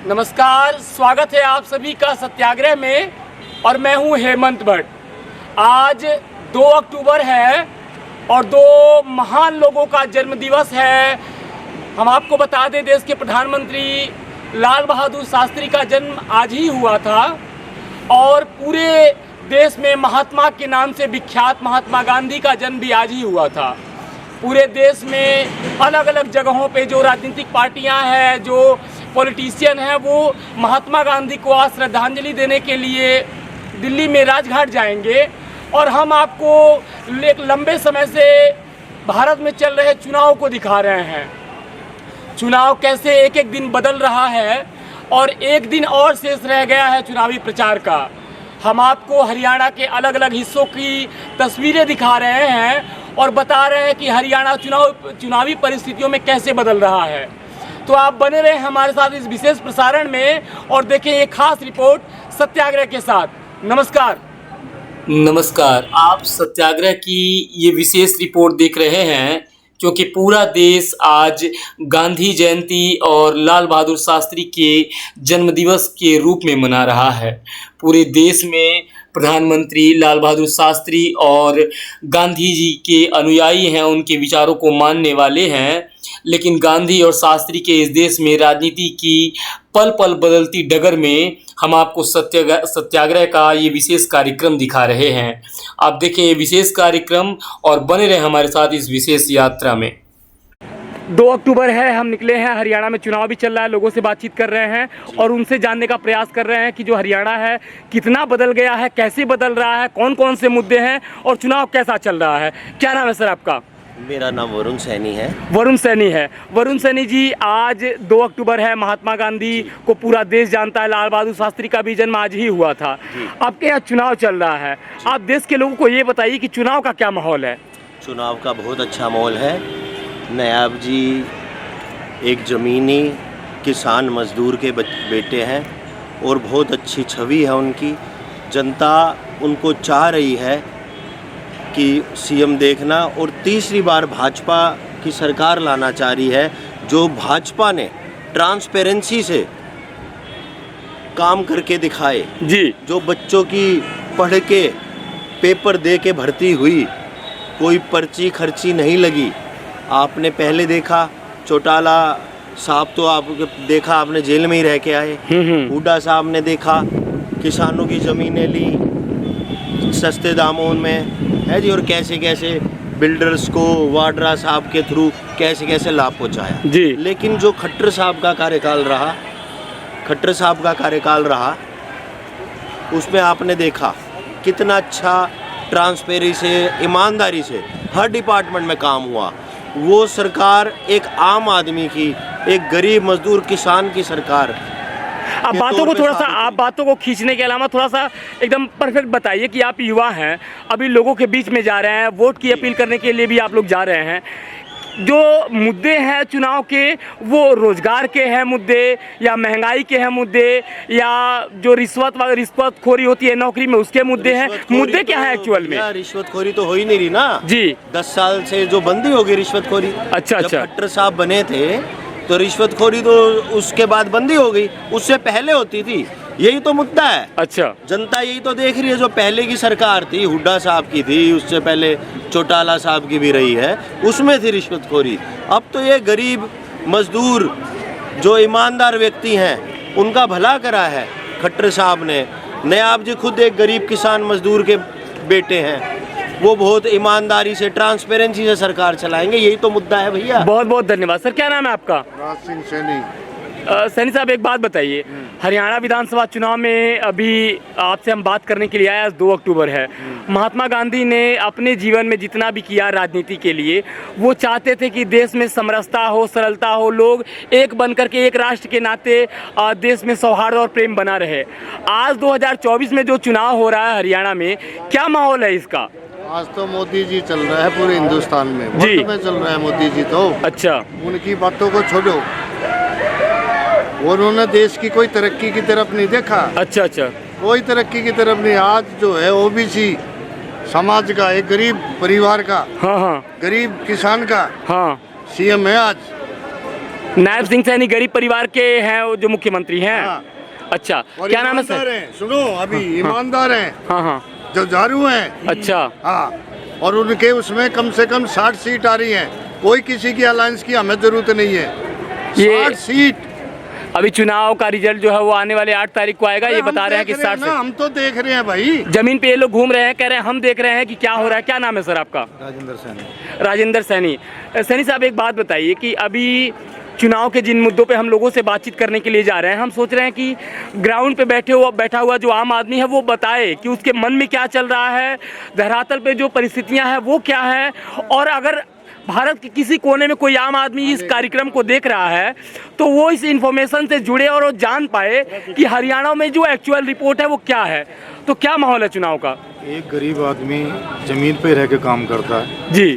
नमस्कार, स्वागत है आप सभी का सत्याग्रह में और मैं हूं हेमंत भट्ट। आज 2 अक्टूबर है और 2 महान लोगों का जन्मदिवस है। हम आपको बता दें, देश के प्रधानमंत्री लाल बहादुर शास्त्री का जन्म आज ही हुआ था और पूरे देश में महात्मा के नाम से विख्यात महात्मा गांधी का जन्म भी आज ही हुआ था। पूरे देश में अलग अलग जगहों पे जो राजनीतिक पार्टियां हैं, जो पॉलिटिशियन हैं, वो महात्मा गांधी को आज श्रद्धांजलि देने के लिए दिल्ली में राजघाट जाएंगे और हम आपको एक लंबे समय से भारत में चल रहे चुनाव को दिखा रहे हैं। चुनाव कैसे एक एक दिन बदल रहा है और एक दिन और शेष रह गया है चुनावी प्रचार का। हम आपको हरियाणा के अलग अलग हिस्सों की तस्वीरें दिखा रहे हैं और बता रहे हैं कि हरियाणा चुनावी परिस्थितियों में कैसे बदल रहा है। तो आप बने रहे हमारे साथ इस विशेष प्रसारण में और देखें ये खास रिपोर्ट सत्याग्रह के साथ। नमस्कार, आप सत्याग्रह की ये विशेष रिपोर्ट देख रहे हैं क्योंकि पूरा देश आज गांधी जयंती और लाल बहादुर शास्त्री के जन्मदिवस के रूप में मना रहा है। पूरे देश में प्रधानमंत्री लाल बहादुर शास्त्री और गांधी जी के अनुयायी हैं, उनके विचारों को मानने वाले हैं। लेकिन गांधी और शास्त्री के इस देश में राजनीति की पल पल बदलती डगर में हम आपको सत्याग्रह का ये विशेष कार्यक्रम दिखा रहे हैं। आप देखें ये विशेष कार्यक्रम और बने रहे हमारे साथ इस विशेष यात्रा में। 2 अक्टूबर है, हम निकले हैं, हरियाणा में चुनाव भी चल रहा है, लोगों से बातचीत कर रहे हैं और उनसे जानने का प्रयास कर रहे हैं कि जो हरियाणा है कितना बदल गया है, कैसे बदल रहा है, कौन कौन से मुद्दे हैं और चुनाव कैसा चल रहा है। क्या नाम है सर आपका? मेरा नाम वरुण सैनी है। वरुण सैनी है। वरुण सैनी जी, आज 2 अक्टूबर है, महात्मा गांधी को पूरा देश जानता है, लाल बहादुर शास्त्री का भी जन्म आज ही हुआ था। आपके यहाँ चुनाव चल रहा है, आप देश के लोगों को ये बताइए कि चुनाव का क्या माहौल है? चुनाव का बहुत अच्छा माहौल है। नायब जी एक ज़मीनी किसान मजदूर के बेटे हैं और बहुत अच्छी छवि है उनकी। जनता उनको चाह रही है कि सीएम देखना और तीसरी बार भाजपा की सरकार लाना चाह रही है, जो भाजपा ने ट्रांसपेरेंसी से काम करके दिखाए जी। जो बच्चों की पढ़ के पेपर दे के भर्ती हुई, कोई पर्ची खर्ची नहीं लगी। आपने पहले देखा चौटाला साहब, तो आप देखा, आपने जेल में ही रह के आए। हुड्डा साहब ने देखा किसानों की ज़मीनें ली सस्ते दामों में, है जी, और कैसे कैसे बिल्डर्स को वाड्रा साहब के थ्रू कैसे कैसे लाभ पहुंचाया जी। लेकिन जो खट्टर साहब का कार्यकाल रहा उसमें आपने देखा कितना अच्छा ट्रांसपेरेंसी से, ईमानदारी से हर डिपार्टमेंट में काम हुआ। वो सरकार एक आम आदमी की, एक गरीब मजदूर किसान की सरकार। आप बातों को थोड़ा सा, आप बातों को खींचने के अलावा थोड़ा सा एकदम परफेक्ट बताइए कि आप युवा हैं, अभी लोगों के बीच में जा रहे हैं, वोट की अपील करने के लिए भी आप लोग जा रहे हैं। जो मुद्दे हैं चुनाव के, वो रोजगार के हैं मुद्दे या महंगाई के हैं मुद्दे या जो रिश्वतखोरी होती है नौकरी में उसके मुद्दे हैं? मुद्दे क्या है एक्चुअल में? रिश्वतखोरी तो हो ही नहीं रही ना जी। 10 साल से जो बंदी हो गई रिश्वतखोरी। अच्छा। खट्टर साहब बने थे तो रिश्वतखोरी तो उसके बाद बंदी हो गई, उससे पहले होती थी। यही तो मुद्दा है। अच्छा। जनता यही तो देख रही है, जो पहले की सरकार थी, हुड्डा साहब की थी, उससे पहले चौटाला साहब की भी रही है, उसमें थी रिश्वतखोरी। अब तो ये गरीब मजदूर जो ईमानदार व्यक्ति हैं उनका भला करा है खट्टर साहब ने। नायब जी खुद एक गरीब किसान मजदूर के बेटे हैं, वो बहुत ईमानदारी से, ट्रांसपेरेंसी से सरकार चलाएंगे। यही तो मुद्दा है भैया। बहुत बहुत धन्यवाद सर। क्या नाम है आपका? राज सिंह सैनी। सैनी साहब, एक बात बताइए, हरियाणा विधानसभा चुनाव में अभी आपसे हम बात करने के लिए आए, आज 2 अक्टूबर है। महात्मा गांधी ने अपने जीवन में जितना भी किया राजनीति के लिए, वो चाहते थे कि देश में समरसता हो, सरलता हो, लोग एक बनकर के एक राष्ट्र के नाते देश में सौहार्द और प्रेम बना रहे। आज 2024 में जो चुनाव हो रहा है हरियाणा में, क्या माहौल है इसका? आज तो मोदी जी चल रहा है पूरे हिंदुस्तान में, वोट में चल रहा है मोदी जी तो। अच्छा। उनकी बातों को छोड़ो, उन्होंने देश की कोई तरक्की की तरफ नहीं देखा। अच्छा। कोई तरक्की की तरफ नहीं। आज जो है ओबीसी समाज का, एक गरीब परिवार का, गरीब किसान का सीएम है आज। नायब सिंह सैनी गरीब परिवार के हैं वो जो मुख्यमंत्री हैं। हाँ। अच्छा, और क्या नाम है ईमानदार सर? हैं, सुनो अभी ईमानदार हैं, हाँ हाँ, जुझारू हैं। अच्छा, हाँ, और उनके उसमें कम से कम 60 सीट आ रही हैं। कोई किसी की अलायंस की हमें जरूरत नहीं है। ये 60 सीट। अभी चुनाव का रिजल्ट जो है वो आने वाले 8 तारीख को आएगा, ये हम बता रहे हैं कि देख 60 ना, हम तो देख रहे हैं भाई। जमीन पे ये लोग घूम रहे हैं, कह रहे हैं हम देख रहे हैं कि क्या हो रहा है। क्या नाम है सर आपका? राजेंद्र सैनी। राजेंद्र सैनी। सैनी साहब, एक बात बताइए कि अभी चुनाव के जिन मुद्दों पे हम लोगों से बातचीत करने के लिए जा रहे हैं, हम सोच रहे हैं कि ग्राउंड पे बैठा हुआ जो आम आदमी है वो बताए कि उसके मन में क्या चल रहा है, धरातल पे जो परिस्थितियां हैं वो क्या है, और अगर भारत के किसी कोने में कोई आम आदमी इस कार्यक्रम को देख रहा है तो वो इस इंफॉर्मेशन से जुड़े और वो जान पाए कि हरियाणा में जो एक्चुअल रिपोर्ट है वो क्या है। तो क्या माहौल है चुनाव का? एक गरीब आदमी जमीन पे रह के काम करता है जी,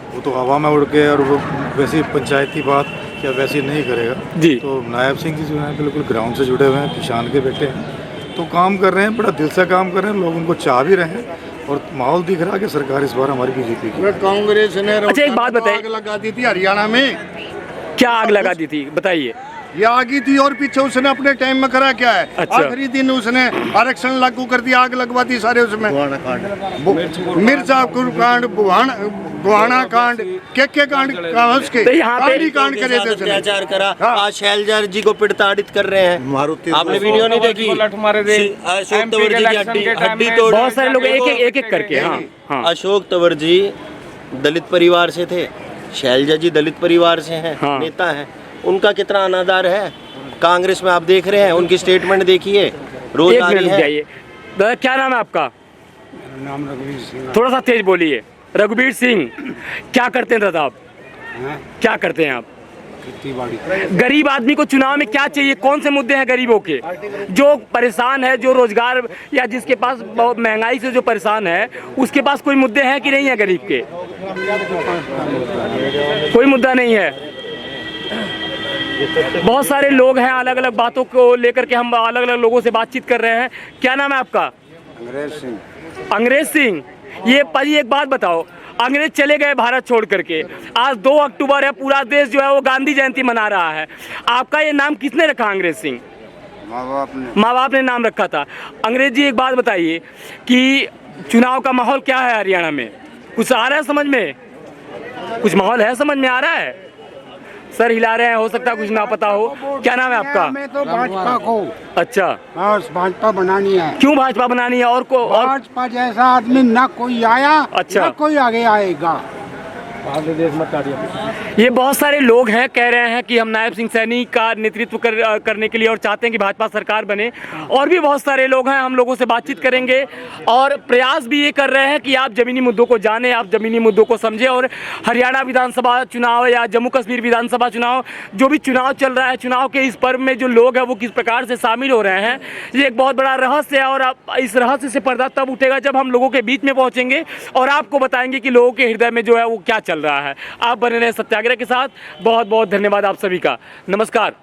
वो तो हवा में उड़ के, और वो वैसी पंचायती बात क्या वैसी नहीं करेगा जी। तो नायब सिंह जी जो हैं बिल्कुल ग्राउंड से जुड़े हुए हैं, किसान के बेटे हैं, तो काम कर रहे हैं, बड़ा दिल से काम कर रहे हैं, लोग उनको चाह भी रहे हैं, और माहौल दिख रहा है कि सरकार इस बार हमारी बीजेपी की। कांग्रेस ने अच्छा, एक बात बताइए। आग लगा दी थी हरियाणा में। क्या आग लगा दी थी बताइए? ये आगी थी, और पीछे उसने अपने टाइम में करा क्या है? अच्छा। आखिरी दिन उसने आरक्षण लागू कर दिया, आग लगवा दी सारे उसमें। मिर्जा कांड, बुहाना कांड, के कांड उसके तो यहाँ पे कांड करे थे उसने। अत्याचार करा। हाँ। आज शैलजा जी को प्रताड़ित कर रहे हैं। आपने वीडियो नहीं देखी? अशोक तंवर जी की हड्डी तोड़। बहुत सारे लोग एक एक करके। हाँ हाँ, अशोक तंवर जी दलित परिवार से थे, शैलजा जी दलित परिवार से हैं, हाँ। नेता हैं। उनका कितना अनादर है कांग्रेस में, आप देख रहे हैं। उनकी स्टेटमेंट देखिए, रोज एक आ मिनट रही रुक है। जाइए। दादा, क्या नाम है आपका? नाम रघुवीर सिंह। थोड़ा सा तेज बोलिए। रघुवीर सिंह। क्या करते हैं दादा आप? क्या करते हैं आप? खेती बाड़ी। गरीब आदमी को चुनाव में क्या चाहिए? कौन से मुद्दे हैं गरीबों के जो परेशान है, जो रोजगार या जिसके पास बहुत महंगाई से जो परेशान है, उसके पास कोई मुद्दे हैं कि नहीं है? गरीब के कोई मुद्दा नहीं है। बहुत सारे लोग हैं, अलग अलग बातों को लेकर के हम अलग अलग लोगों से बातचीत कर रहे हैं। क्या नाम है आपका? अंग्रेज सिंह। अंग्रेज सिंह। ये पाजी एक बात बताओ, अंग्रेज चले गए भारत छोड़ करके, आज 2 अक्टूबर है, पूरा देश जो है वो गांधी जयंती मना रहा है। आपका ये नाम किसने रखा? अंग्रेज सिंह माँ बाप ने नाम रखा था। अंग्रेज जी, एक बात बताइए कि चुनाव का माहौल क्या है हरियाणा में? कुछ आ रहा है समझ में? कुछ माहौल है समझ में आ रहा है? सर हिला रहे हैं, हो सकता है कुछ ना पता हो। क्या नाम है आपका? मैं तो भाजपा को। अच्छा, बस भाजपा बनानी है। क्यों भाजपा बनानी है? और भाजपा जैसा आदमी ना कोई आया, अच्छा, ना कोई आगे आएगा। ये बहुत सारे लोग हैं, कह रहे हैं कि हम नायब सिंह सैनी का नेतृत्व करने के लिए और चाहते हैं कि भाजपा सरकार बने। और भी बहुत सारे लोग हैं, हम लोगों से बातचीत करेंगे और प्रयास भी ये कर रहे हैं कि आप ज़मीनी मुद्दों को जानें, आप ज़मीनी मुद्दों को समझें। और हरियाणा विधानसभा चुनाव या जम्मू कश्मीर विधानसभा चुनाव, जो भी चुनाव चल रहा है, चुनाव के इस पर्व में जो लोग हैं वो किस प्रकार से शामिल हो रहे हैं, ये एक बहुत बड़ा रहस्य है। और इस रहस्य से पर्दा तब उठेगा जब हम लोगों के बीच में पहुँचेंगे और आपको बताएंगे कि लोगों के हृदय में जो है वो क्या चल रहा है। आप बने रहे सत्याग्रह के साथ। बहुत बहुत धन्यवाद आप सभी का। नमस्कार।